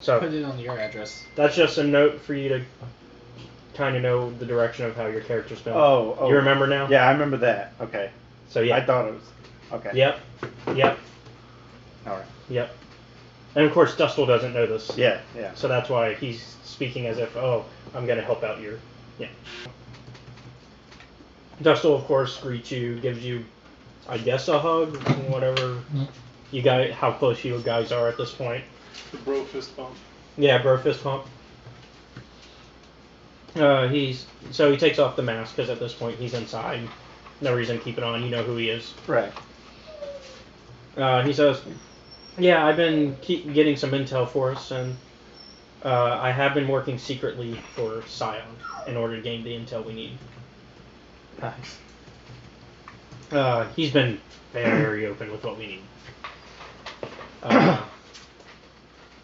So put it on your address. That's just a note for you to kind of know the direction of how your character's been. Oh. You remember now? Yeah, I remember that. Okay. So yeah. I thought it was... Okay. Yep. Alright. Yep. And of course, Dustle doesn't know this. Yeah. So that's why he's speaking as if, oh, I'm going to help out your... Yeah. Dustle, of course, greets you, gives you, I guess, a hug, whatever you guys, how close you guys are at this point. The bro fist bump. Yeah, bro fist pump. So he takes off the mask because at this point he's inside. No reason to keep it on. You know who he is. Right. He says, "Yeah, I've been getting some intel for us, and I have been working secretly for Sion in order to gain the intel we need." Nice. He's been very open with what we need.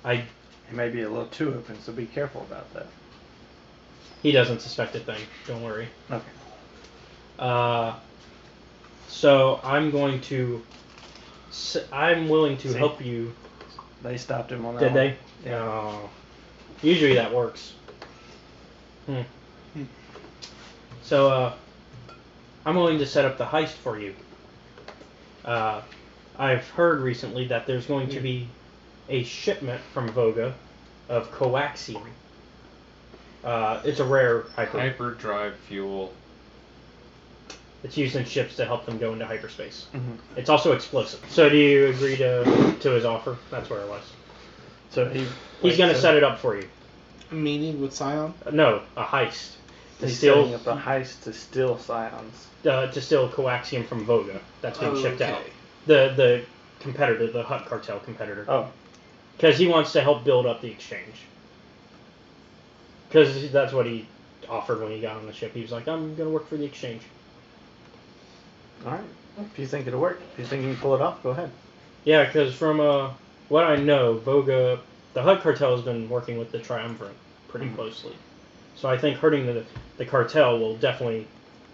He may be a little too open, so be careful about that. He doesn't suspect a thing. Don't worry. Okay. So I'm going to. I'm willing to help you. They stopped him on that. Did one. they? Yeah. Oh. Usually that works. So I'm willing to set up the heist for you. I've heard recently that there's going to be a shipment from Voga of coaxium. It's a rare hyperdrive fuel. It's used in ships to help them go into hyperspace. Mm-hmm. It's also explosive. So do you agree to his offer? That's where it was. So he's going to set it up for you. A meeting with Sion? No, a heist. He's setting up a heist to steal Sions. To steal coaxium from Voga. That's being shipped out. The competitor, the Hutt cartel competitor. Oh. Because he wants to help build up the exchange. Because that's what he offered when he got on the ship. He was like, I'm going to work for the exchange. Alright. If you think it'll work, if you think you can pull it off, go ahead. Yeah, because from what I know, Voga, the Hutt cartel has been working with the Triumvirate pretty closely. So I think hurting the cartel will definitely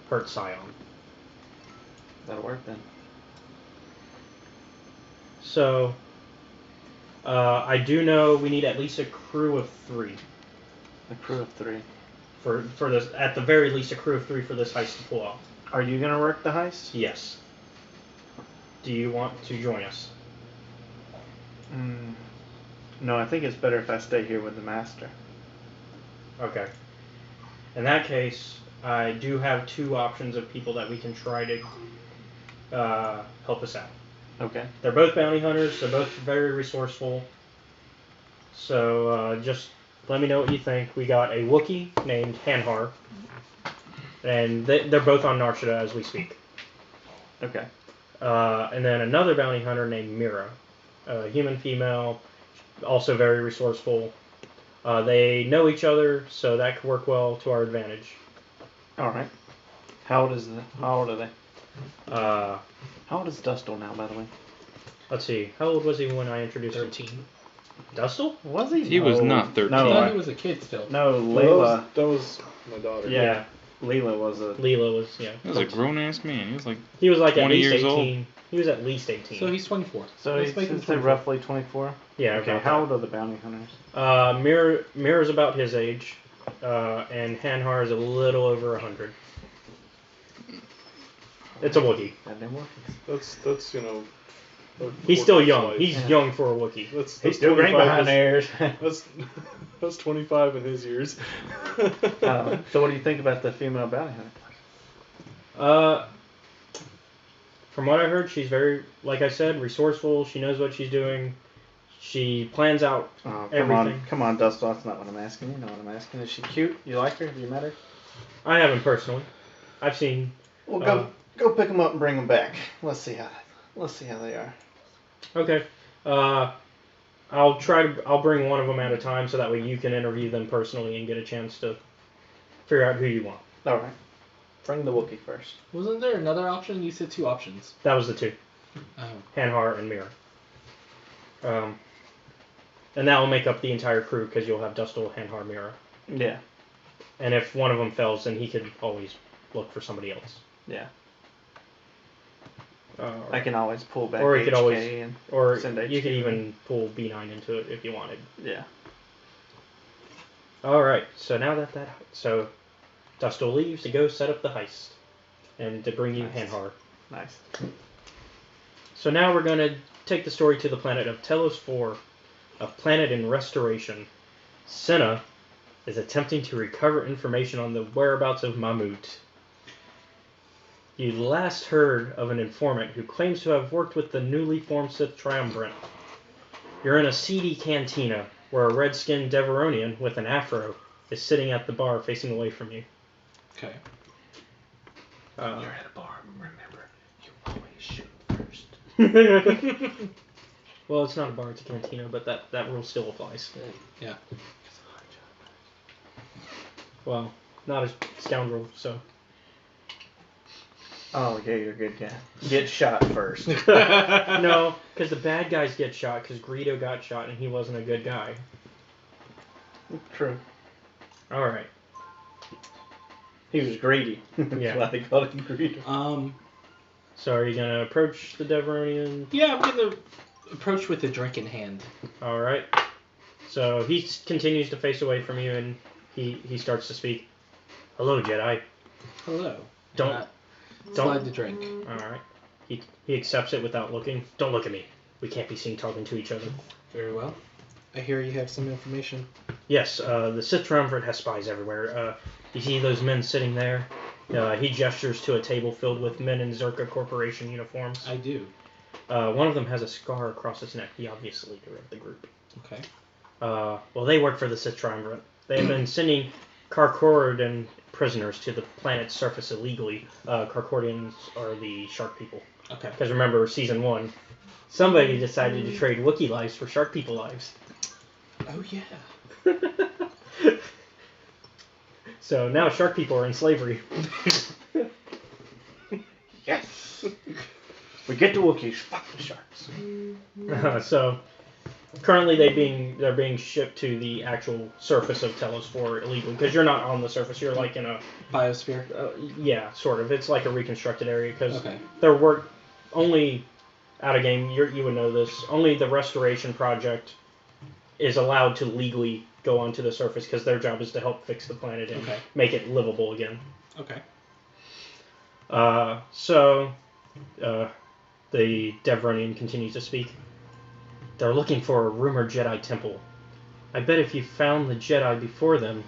hurt Sion. That'll work then. So, I do know we need at least a crew of 3. A crew of 3. For this, at the very least, a crew of 3 for this heist to pull off. Are you gonna work the heist? Yes. Do you want to join us? No, I think it's better if I stay here with the master. Okay. In that case, I do have 2 options of people that we can try to help us out. Okay. They're both bounty hunters. They're both very resourceful. So just let me know what you think. We got a Wookiee named Hanhar. And they're both on Narshada as we speak. Okay. And then another bounty hunter named Mira. A human female, also very resourceful. They know each other, so that could work well to our advantage. Alright. How old are they? How old is Dustle now, by the way? Let's see. How old was he when I introduced him? 13. Dustle? Was he? He was not 13. No, I thought he was a kid still. No, Layla. That was my daughter. Yeah. Leela was yeah. He was a grown-ass man. He was like 20 at least years 18. Old. He was at least 18. So he's 24. So he's roughly 24? Yeah. Okay, how old are the bounty hunters? Mira's about his age, and Hanhar is a little over 100. It's a Wookiee. That's He's still young. He's young for a Wookiee. He's still great behind theirs. That's 25 in his years. So what do you think about the female bounty hunter? From what I heard, she's very, like I said, resourceful. She knows what she's doing. She plans out everything. Come on, Dustle. That's not what I'm asking. You know what I'm asking. Is she cute? You like her? Have you met her? I haven't personally. I've seen. Well, go pick them up and bring them back. Let's see how they are. Okay. I'll bring one of them at a time so that way you can interview them personally and get a chance to figure out who you want. All right. Bring the Wookiee first. Wasn't there another option? You said 2 options. That was the 2. Oh. Hanhar and Mira. And that will make up the entire crew because you'll have Dustle, Hanhar, Mira. Yeah. And if one of them fails, then he could always look for somebody else. Yeah. I can always pull back or you HK could always, and or send HK. you could even pull B9 into it if you wanted. Yeah. All right. So now so Dustil leaves to go set up the heist and to bring you Nice. Hanhar. Nice. So now we're gonna take the story to the planet of Telos 4, a planet in restoration. Senna is attempting to recover information on the whereabouts of Mahmut. You last heard of an informant who claims to have worked with the newly formed Sith Triumvirate. You're in a seedy cantina where a red-skinned Deveronian with an afro is sitting at the bar facing away from you. Okay. You're at a bar. Remember, you always shoot first. Well, it's not a bar, it's a cantina, but that rule still applies. Yeah. Well, not a scoundrel, so. Oh, yeah, you're a good guy. Get shot first. No, because the bad guys get shot because Greedo got shot and he wasn't a good guy. True. Alright. He was greedy. Yeah. That's why they called him greedy. So are you going to approach the Deveronian? Yeah, I'm gonna approach with a drink in hand. Alright. So he continues to face away from you and he starts to speak. Hello, Jedi. Hello. Don't Slide the drink. Alright. He accepts it without looking. Don't look at me. We can't be seen talking to each other. Very well. I hear you have some information. Yes, the Sith Triumvirate has spies everywhere. You see those men sitting there? He gestures to a table filled with men in Zerka Corporation uniforms. I do. One of them has a scar across his neck, the obvious leader of the group. Okay. Well, they work for the Sith Triumvirate. They have been sending Karkorian prisoners to the planet's surface illegally. Karkorians are the shark people. Okay. Because remember, Season 1, somebody decided to trade Wookiee lives for shark people lives. Oh, yeah. So now shark people are in slavery. Yes. We get the Wookiees. Fuck the sharks. So currently they're being shipped to the actual surface of Telos 4 illegally because you're not on the surface. You're like in a Biosphere. yeah, sort of. It's like a reconstructed area because Okay. their work only out of game. You would know this. Only the restoration project is allowed to legally go onto the surface because their job is to help fix the planet and make it livable again. Okay. The Devronian continues to speak. They're looking for a rumored Jedi temple. I bet if you found the Jedi before them,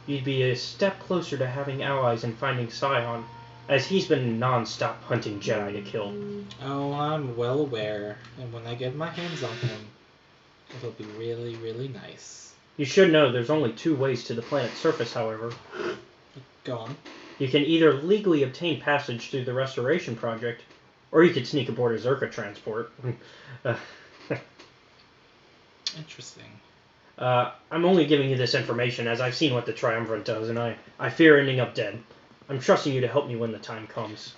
you'd be a step closer to having allies and finding Sion, as he's been non-stop hunting Jedi to kill. Oh, I'm well aware. And when I get my hands on him, it'll be really, really nice. You should know there's only 2 ways to the planet's surface, however. Go on. You can either legally obtain passage through the restoration project, or you could sneak aboard a Zerka transport. Interesting. I'm only giving you this information as I've seen what the Triumvirate does, and I fear ending up dead. I'm trusting you to help me when the time comes.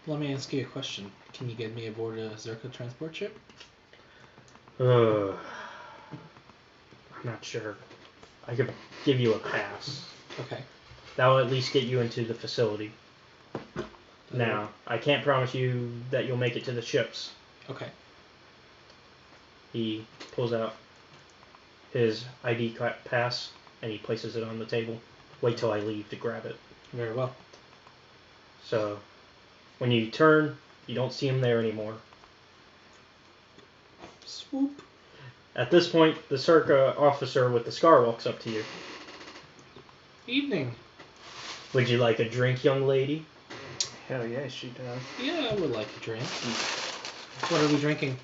Let me ask you a question. Can you get me aboard a Zerka transport ship? I'm not sure. I could give you a pass. Okay. That will at least get you into the facility. Now, I can't promise you that you'll make it to the ships. Okay. He pulls out his ID pass and he places it on the table. Wait till I leave to grab it. Very well. So, when you turn, you don't see him there anymore. Swoop. At this point, the Zerka officer with the scar walks up to you. Evening. Would you like a drink, young lady? Hell yeah, she does. Yeah, I would like a drink. What are we drinking?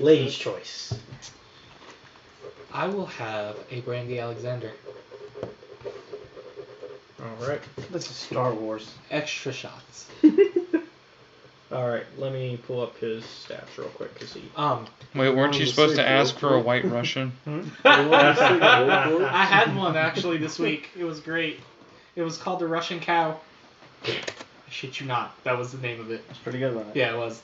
Lady's choice. I will have a Brandy Alexander. Alright. This is Star Wars. Extra shots. Alright, let me pull up his stats real quick to see. Wait, weren't you supposed to ask for a white Russian? I had one actually this week. It was great. It was called the Russian Cow. I shit you not. That was the name of it. It's pretty good, wasn't it? Yeah, it was.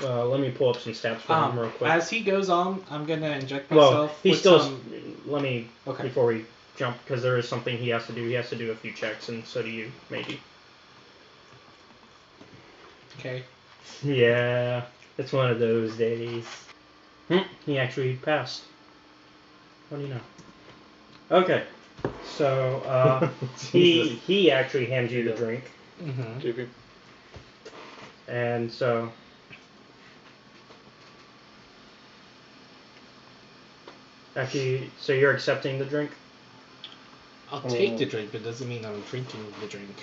Let me pull up some stats for him real quick. As he goes on, I'm gonna inject myself. He with still. some... Let me Okay. before we jump because there is something he has to do. He has to do a few checks, and so do you, maybe. Okay. Yeah, it's one of those days. He actually passed. What do you know? Okay. So he actually hands you the drink, Mm-hmm. JP. and so so you're accepting the drink. I'll take the drink, but it doesn't mean I'm drinking the drink.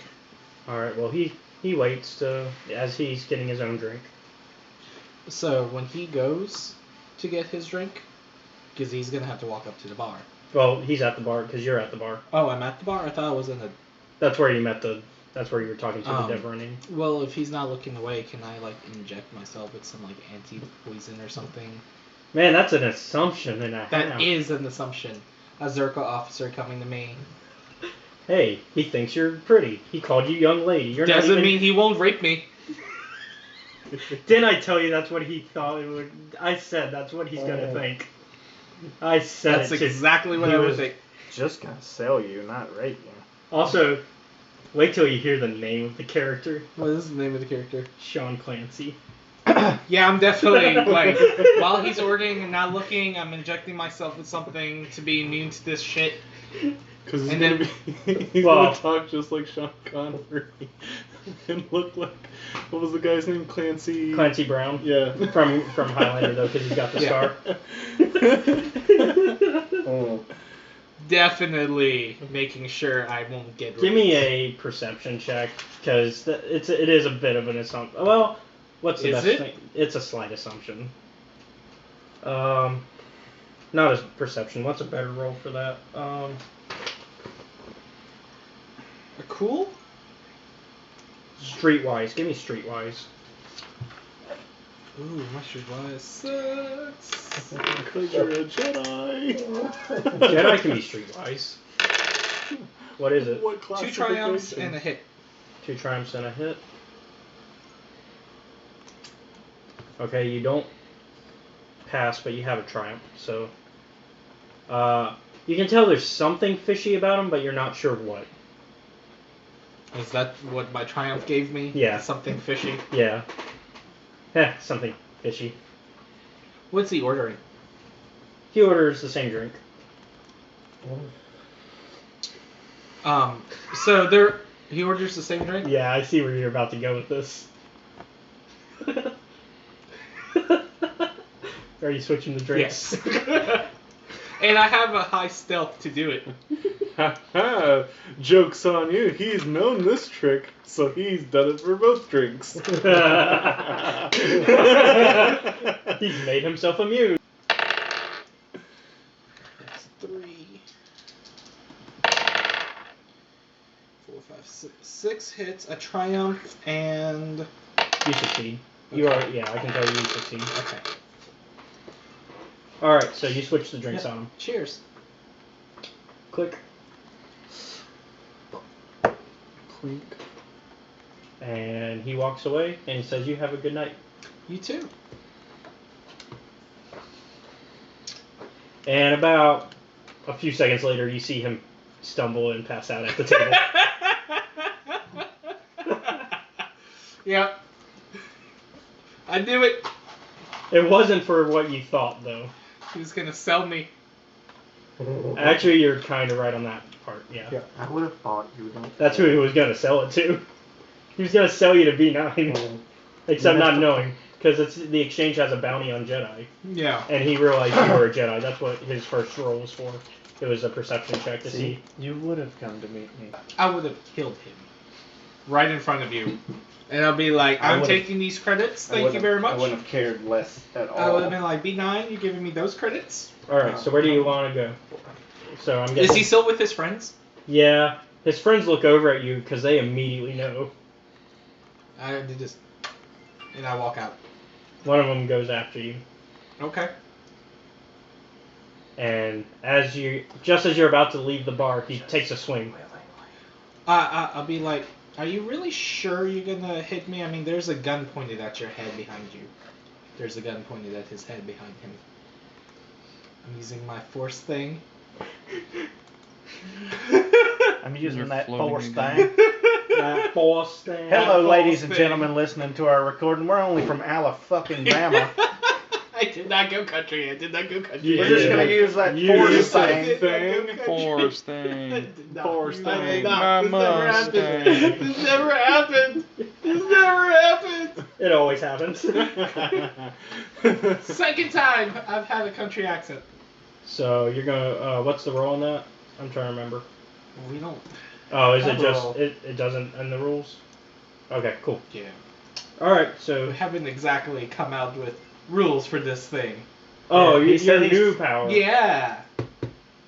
All right. Well, he waits as he's getting his own drink. So when he goes to get his drink, because he's gonna have to walk up to the bar. Well, he's at the bar because you're at the bar. Oh, I'm at the bar. I thought I was in the. That's where you met That's where you were talking to the dev running. Well, if he's not looking away, can I like inject myself with some like anti-poison or something? Man, that's an assumption and a half. That is an assumption. A Zerka officer coming to me. Hey, he thinks you're pretty. He called you young lady. You're Doesn't not even... mean he won't rape me. Didn't I tell you that's what he thought it would... I said that's what he's gonna think. I said That's it. exactly what he I would was- think. Just gonna sell you, not rape you. Also, wait till you hear the name of the character. What is the name of the character? Sean Clancy. Yeah, I'm definitely like while he's ordering and not looking, I'm injecting myself with something to be immune to this shit. Because he's And gonna then- he's Well- gonna talk just like Sean Connery and look like, what was the guy's name? Clancy. Clancy Brown. Yeah. From Highlander though, because he's got the Yeah. scar. Oh. Definitely making sure I won't get raped. Give me a perception check, because it is a bit of an assumption. Well, what's the Is best it? thing? It's a slight assumption. Not as perception. What's a better roll for that? Cool? Streetwise. Give me streetwise. Ooh, my streetwise sucks. Because you're a Jedi. Jedi can be streetwise. What is it? What 2 triumphs classification? and a hit. 2 triumphs and a hit. Okay, you don't pass, but you have a triumph. So, you can tell there's something fishy about him, but you're not sure what. Is that what my triumph gave me? Yeah. Something fishy. Yeah. Something fishy. What's he ordering? He orders the same drink. So he orders the same drink? Yeah, I see where you're about to go with this. Are you switching the drinks? Yes. And I have a high stealth to do it. Ha ha! Joke's on you. He's known this trick, so he's done it for both drinks. He's made himself immune. That's 3, 4, 5, 6 hits, a triumph, and You succeed. You are, yeah, I can tell you succeed. okay. Alright, so you switch the drinks on him. Cheers. Click. Clink. And he walks away, and he says, "You have a good night." You too. And about a few seconds later, you see him stumble and pass out at the table. Yep. I knew it. It wasn't for what you thought, though. He was gonna sell me. Actually, you're kind of right on that part, yeah. I would have thought you would have. That's who he was going to sell it to. He was going to sell you to B9. Except not knowing, because the exchange has a bounty on Jedi. Yeah. And he realized you were a Jedi. That's what his first roll was for. It was a perception check to see. You would have come to meet me. I would have killed him. Right in front of you. And I'll be like, I I'm would've- taking these credits, thank you very I much. wouldn't have cared less at all. I would have been like, B9, you're giving me those credits? Alright, so where do you want to go? So I'm Is guessing. he still with his friends? Yeah. His friends look over at you because they immediately know. I did just. And I walk out. One of them goes after you. Okay. And just as you're about to leave the bar, he takes a swing. I'll be like, are you really sure you're gonna hit me? I mean, there's a gun pointed at your head behind you. There's a gun pointed at his head behind him. I'm using my force thing. I'm using You're that floating force again. thing. That force thing. Hello, That ladies false and thing. gentlemen listening to our recording. We're only from Alabama. I did not go country. We're just gonna use that You force use that thing. thing. Force thing. Force I thing. did not. My This never happened. This never happened. It always happens. Second time I've had a country accent. So you're gonna. What's the roll on that? I'm trying to remember. We don't. Oh, is it Have a just roll. it doesn't end the rules? Okay, cool. Yeah. All right, We so haven't exactly come out with rules for this thing. oh, Yeah, he your said he's- new power. Yeah.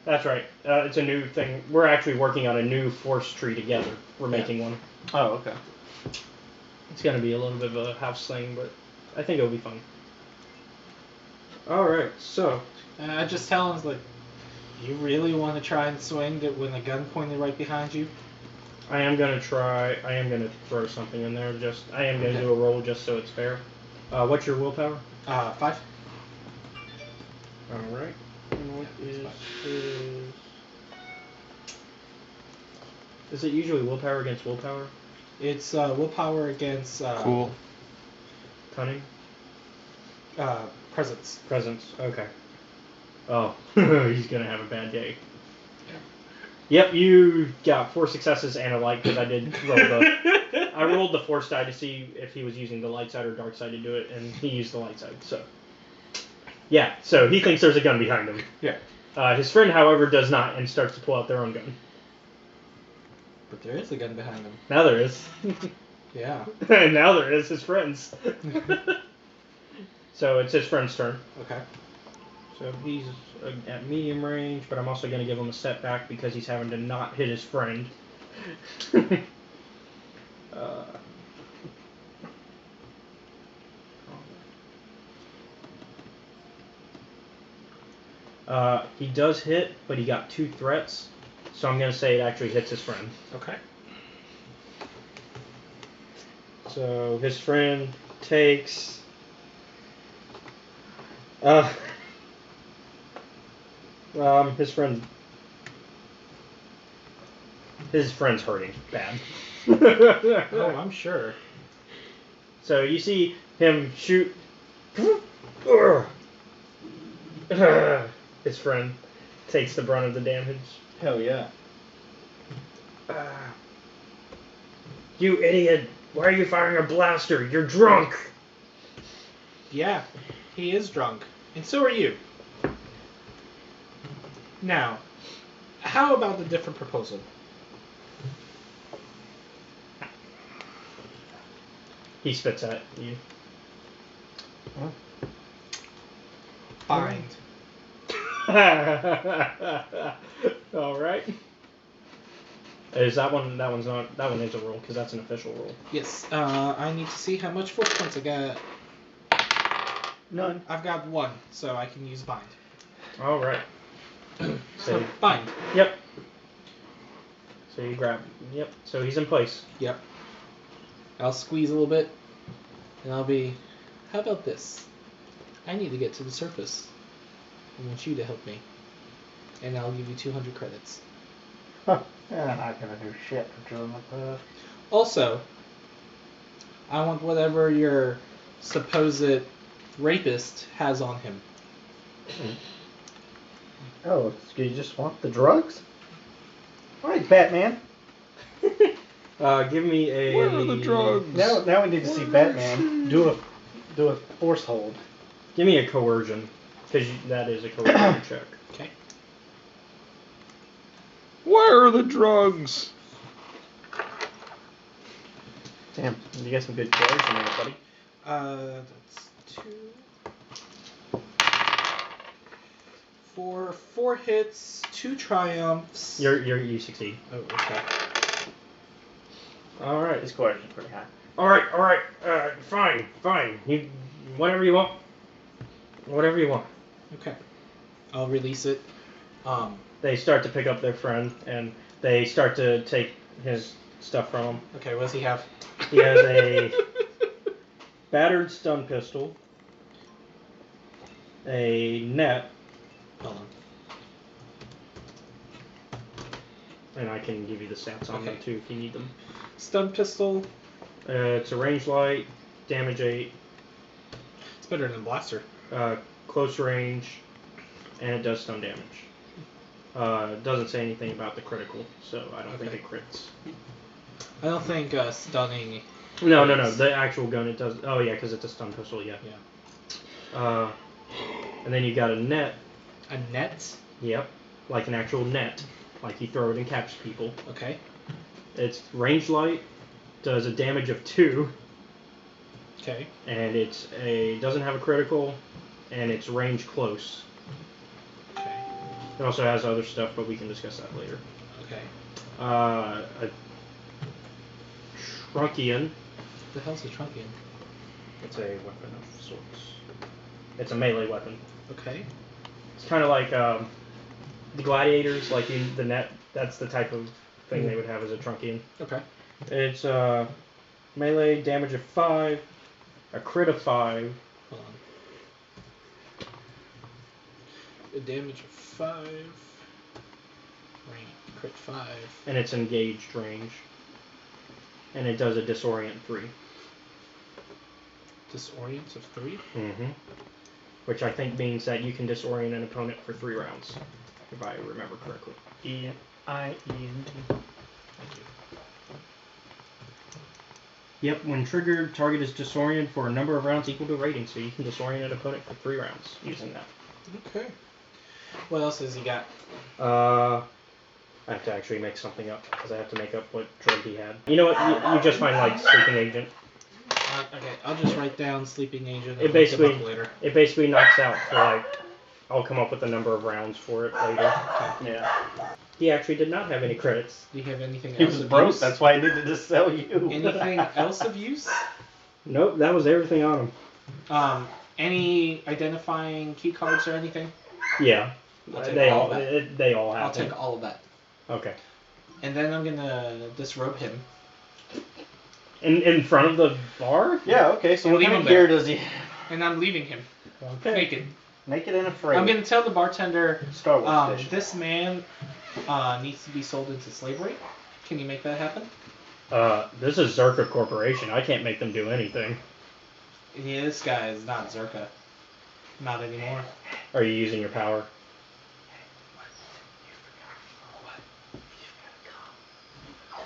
That's right. It's a new thing. We're actually working on a new force tree together. We're making one. Oh, okay. It's gonna be a little bit of a house thing, but I think it'll be fun. All right, so And I just tell him, like, you really want to try and swing it when a gun pointed right behind you? I am gonna try. I am gonna throw something in there. I am gonna do a roll just so it's fair. What's your willpower? 5. All right. And what is it usually willpower against willpower? It's willpower against Cool. Cunning? presence. Presence. Okay. Oh, he's gonna have a bad day. Yep, you got 4 successes and a light because I did roll I rolled the force die to see if he was using the light side or dark side to do it, and he used the light side. So, yeah. So he thinks there's a gun behind him. Yeah. His friend, however, does not, and starts to pull out their own gun. But there is a gun behind him. Now there is. Yeah. And now there is his friend's. So it's his friend's turn. Okay. So he's at medium range, but I'm also going to give him a setback because he's having to not hit his friend. He does hit, but he got 2 threats, so I'm going to say it actually hits his friend. Okay. So his friend takes... his friend's hurting bad. Oh, I'm sure. So you see him shoot his friend takes the brunt of the damage. Hell yeah. You idiot! Why are you firing a blaster? You're drunk! Yeah, he is drunk. And so are you. Now, how about a different proposal? He spits at you. Bind. Alright. Is that one? That one's not. That one is a roll because that's an official roll. Yes, I need to see how much force points I got. None. I've got 1, so I can use bind. Alright. So, bind. Yep. So you grab. Yep. So he's in place. Yep. I'll squeeze a little bit, and I'll be, how about this? I need to get to the surface. I want you to help me. And I'll give you 200 credits. Huh. Yeah, I'm not gonna do shit for doing like that. Also, I want whatever your supposed rapist has on him. Oh, so you just want the drugs? Alright, Batman. Give me a. Where are the drugs? Now we need to see Batman do a force hold. Give me a coercion, because that is a coercion check. Okay. Where are the drugs? Damn, you got some good coercion there, buddy. That's 2. 4 hits, 2 triumphs. You succeed. Oh, okay. All right. His coercion's pretty high. All right. Fine. You, whatever you want. Whatever you want. Okay. I'll release it. They start to pick up their friend, and they start to take his stuff from him. Okay, what does he have? He has a battered stun pistol, a net, Hold on. and I can give you the stats on them Okay. too if you need them. Stun pistol. It's a range light, damage 8. It's better than blaster. close range, and it does stun damage. It doesn't say anything about the critical, so I don't think it crits. I don't think stunning. No. The actual gun, it does. Oh yeah, because it's a stun pistol. Yeah. And then you got a net. A net? Yep, like an actual net, like you throw it and catch people. Okay. It's range light, does a damage of 2. Okay. And doesn't have a critical, and it's range close. Okay. It also has other stuff, but we can discuss that later. Okay. A Trunkian. The hell's a Trunkian? It's a weapon of sorts. It's a melee weapon. Okay. It's kind of like the gladiators, like in the net. That's the type of thing they would have as a Trunkian. Okay. It's melee damage of 5, a crit of 5. Hold on. A damage of 5. Range. Crit 5. And it's engaged range. And it does a disorient 3. Disorient of 3? Mm-hmm. Which I think means that you can disorient an opponent for 3 rounds, if I remember correctly. E-I-E-N-T. Thank you. Yep, when triggered, target is disoriented for a number of rounds equal to rating, so you can disorient an opponent for 3 rounds using that. Okay. What else has he got? I have to actually make something up, because I have to make up what drug he had. You know what, you just find, like, Sleeping Agent. Okay, I'll just write down Sleeping Agent. It basically, later. it basically knocks out for, like, I'll come up with a number of rounds for it later. Yeah. He actually did not have any credits. Do you have anything He else was of broke, use? that's why he needed to sell you. Anything else of use? Nope, that was everything on him. Any identifying key cards or anything? Yeah. I'll take They all all of that. they all have I'll them. take all of that. Okay. And then I'm gonna disrobe him. In front of the bar? Yeah, okay, so And what leave kind him of gear there. does he And I'm leaving him. Okay. Naked. Naked and afraid. I'm gonna tell the bartender, Star Wars edition. this man needs to be sold into slavery. Can you make that happen? This is Zerka Corporation. I can't make them do anything. Yeah, this guy is not Zerka. Not anymore. Are you using your power?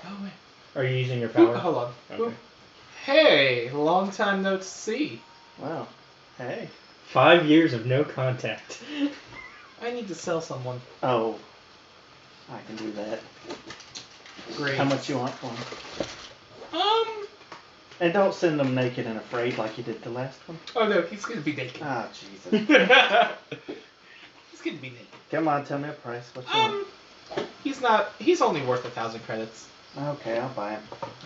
Oh, wait. Are you using your Oop, power? hold on. Okay. Oop. Hey, long time no see. Wow. Hey. 5 years of no contact. I need to sell someone. Oh. I can do that. Great. How much you want for him? And don't send them naked and afraid like you did the last one. Oh no, he's gonna be naked. Ah, Jesus. He's gonna be naked. Come on, tell me a price. What you want? He's only worth 1,000 credits. Okay, I'll buy him.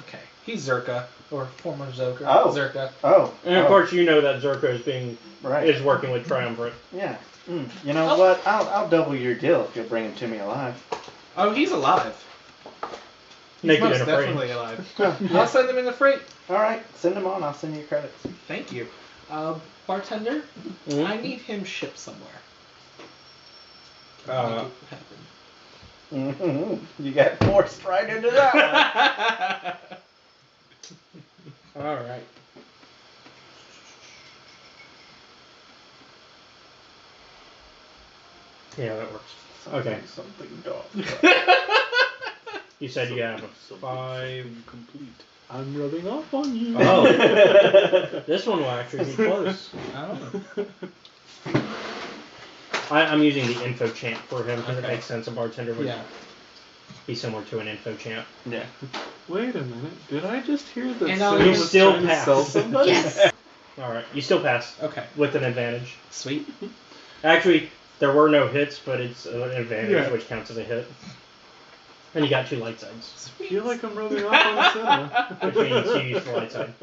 Okay. He's Zerka, or former Zerka. Oh. Zerka. Oh. And of course, you know that Zerka is working with Triumvirate. Yeah. You know what? I'll double your deal if you'll bring him to me alive. Oh, he's alive. He's Naked most and afraid. definitely alive. Yeah. I'll send him in the freight. All right, send him on. I'll send you credits. Thank you. Bartender, Mhm. I need him shipped somewhere. Uh, Make it happen. You got forced right into that one. All right. Yeah, that works. Okay. Something dog. You said you have a 5. Complete. I'm rubbing off on you. Oh. This one will actually be close. Oh. I'm using the info champ for him because it Okay. makes sense. A bartender would Yeah. be similar to an info champ. Yeah. Wait a minute. Did I just hear that And Sarah you was still trying pass. to sell somebody? Yes. All right, you still pass Okay. with an advantage. Sweet. Actually, there were no hits, but it's an advantage, Yeah. which counts as a hit. And you got 2 light sides, I feel like I'm rubbing off on Sarah. which means you use the light side.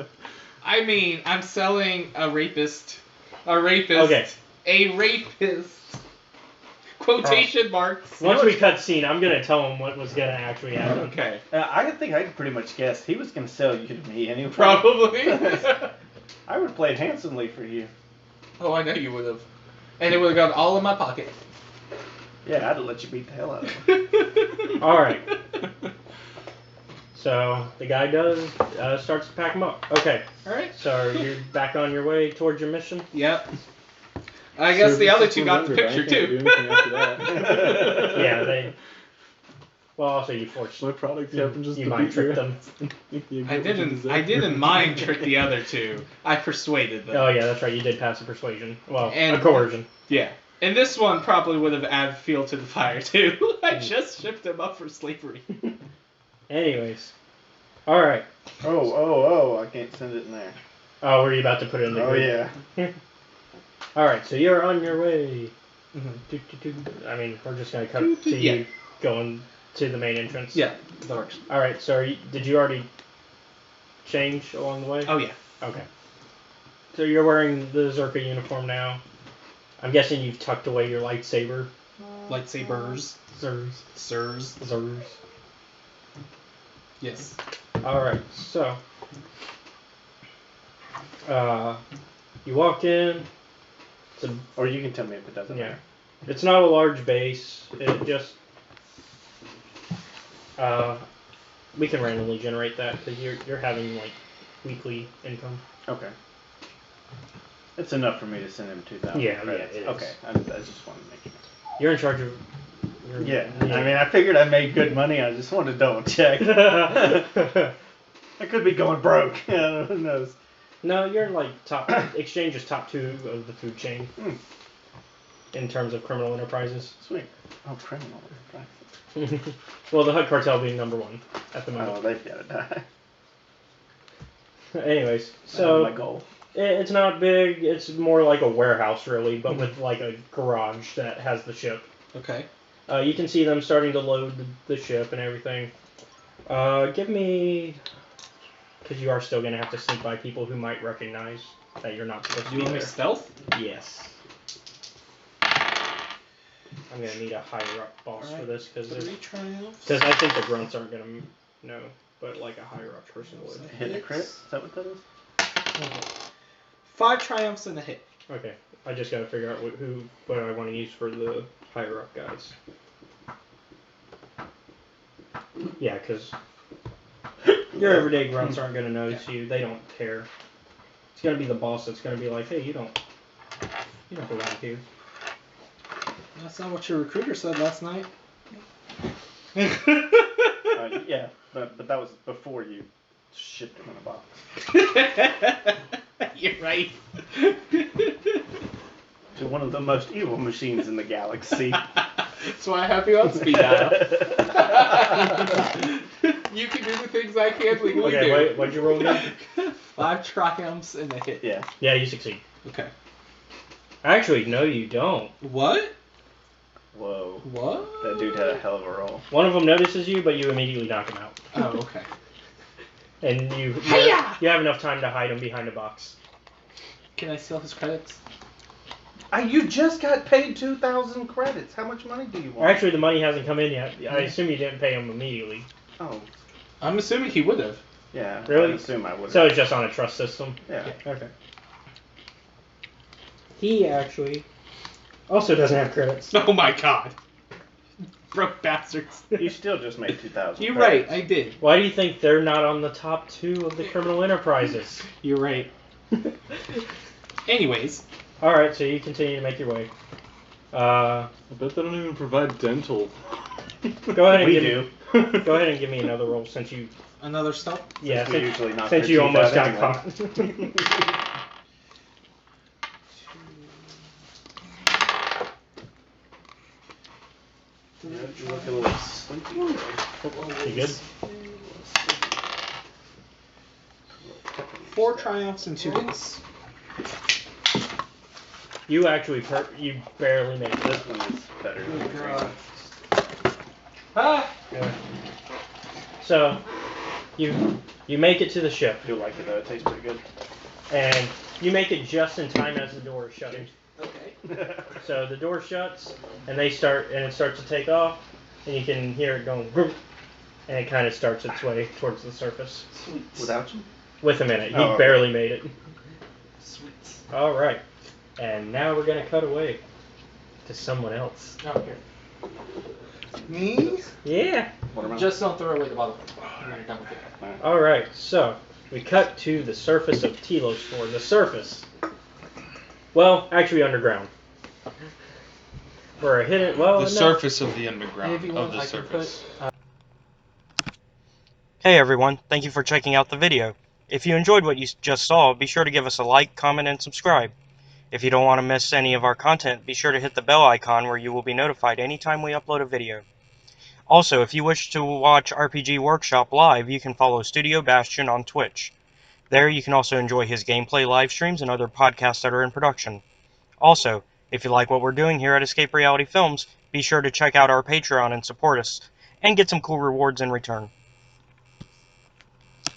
I mean, I'm selling a rapist. A rapist. Okay. A rapist. Quotation marks. Once we cut scene, I'm gonna tell him what was gonna actually happen. Okay. I think I pretty much guessed he was going to sell you to me anyway. Probably. I would have played handsomely for you. Oh, I know you would have. And it would have gone all in my pocket. Yeah, I'd have let you beat the hell out of him. All right. So the guy starts to pack them up. Okay. Alright. So you're back on your way towards your mission. Yep. I guess the Service other two got the surrendered. picture I can't do too. anything after that. Yeah, they. Well, also you forced. My products happen just You to mind beat your tricked them. You get I what you didn't. deserve. I didn't mind trick the other two. I persuaded them. Oh yeah, that's right. You did pass a persuasion. Well, And- a coercion. Yeah. And this one probably would have added fuel to the fire too. I just shipped him up for slavery. Anyways, all right. Oh, I can't send it in there. Oh, were you about to put it in the Oh, grid? yeah. All right, so you're on your way. Mm-hmm. I mean, we're just gonna cut to Yeah. you going to the main entrance. Yeah, that works. All right. So did you already change along the way? Oh yeah. Okay. So you're wearing the Zerka uniform now. I'm guessing you've tucked away your lightsaber. Lightsabers. Zers. Sirs. Zers. Yes. Alright, so. You walk in. It's a, Or you can tell me if it doesn't yeah. matter. It's not a large base. It just. We can randomly generate that because you're having like weekly income. Okay. It's enough for me to send him 2,000 Yeah, credits. it is. Okay, I just wanted to make sure. You're in charge of. Yeah, I mean, I figured I made good money. I just wanted to double check. I could be going broke. Who knows? No, you're like top. Exchange is top 2 of the food chain in terms of criminal enterprises. Sweet. Oh, criminal. Well, the HUD cartel being number 1 at the Oh, moment. they've got to die. Anyways, That was so my goal. it's not big. It's more like a warehouse, really, but with like a garage that has the ship. Okay. You can see them starting to load the ship and everything. Give me, because you are still gonna have to sneak by people who might recognize that you're not supposed to You be want me there. stealth? Yes. I'm gonna need a higher up boss for this because triumphs. I think the grunts aren't gonna know, but like a higher up person would. Hit a crit? Is that what that is? 5 triumphs and a hit. Okay, I just gotta figure out what I want to use for the higher up guys. Yeah, because your everyday grunts aren't gonna notice you. They don't care. It's gonna be the boss that's gonna be like, hey, you don't belong here. That's not what your recruiter said last night. Yeah, but that was before you shipped him in a box. You're right. To one of the most evil machines in the galaxy. That's why I have you on speed dial. You can do the things I can't legally Okay, do. wait, what'd you roll again? 5 triumphs and a hit. Yeah. Yeah, you succeed. Okay. Actually, no, you don't. What? Whoa. What? That dude had a hell of a roll. One of them notices you, but you immediately knock him out. Oh, okay. And you Hiya! have enough time to hide him behind a box. Can I steal his credits? You just got paid 2,000 credits. How much money do you want? Actually, the money hasn't come in yet. I assume you didn't pay him immediately. Oh, I'm assuming he would have. yeah. Really? I assume I would. So it's just on a trust system. Yeah. Okay. He actually also doesn't have credits. Oh my god. Broke bastards. You still just made 2,000. You're credits. right, I did. Why do you think they're not on the top 2 of the criminal enterprises? You're right. Anyways. Alright, so you continue to make your way. I bet they don't even provide dental. Go ahead and We give do. Me, go ahead and give me another roll since you Another stealth? yeah, We usually knock since their you teeth almost got out caught. You look a little sleepy. You good? 4 triumphs and 2 hits. You actually you barely made it. This one is better than the green one. Ah! Yeah. So you make it to the ship. I do like it though. It tastes pretty good. And you make it just in time as the door is shutting. Okay. So the door shuts, and it starts to take off, and you can hear it going, "Vroom," and it kind of starts its way towards the surface. Sweet. Without you? With a minute, he Oh, okay. barely made it. Sweet. All right, and now we're gonna cut away to someone else. Oh, here. Me? Yeah. Watermelon? Just don't throw away the bottle. When you're done with it. Alright. All right, so we cut to the surface of Telos 4. The surface. Well, actually underground. Or a hidden. Well, The no. surface of the underground, If you of want, the I can surface. put. Hey everyone, thank you for checking out the video. If you enjoyed what you just saw, be sure to give us a like, comment, and subscribe. If you don't want to miss any of our content, be sure to hit the bell icon where you will be notified anytime we upload a video. Also, if you wish to watch RPG Workshop live, you can follow Studio Bastion on Twitch. There you can also enjoy his gameplay live streams and other podcasts that are in production. Also, if you like what we're doing here at Escape Reality Films, be sure to check out our Patreon and support us, and get some cool rewards in return.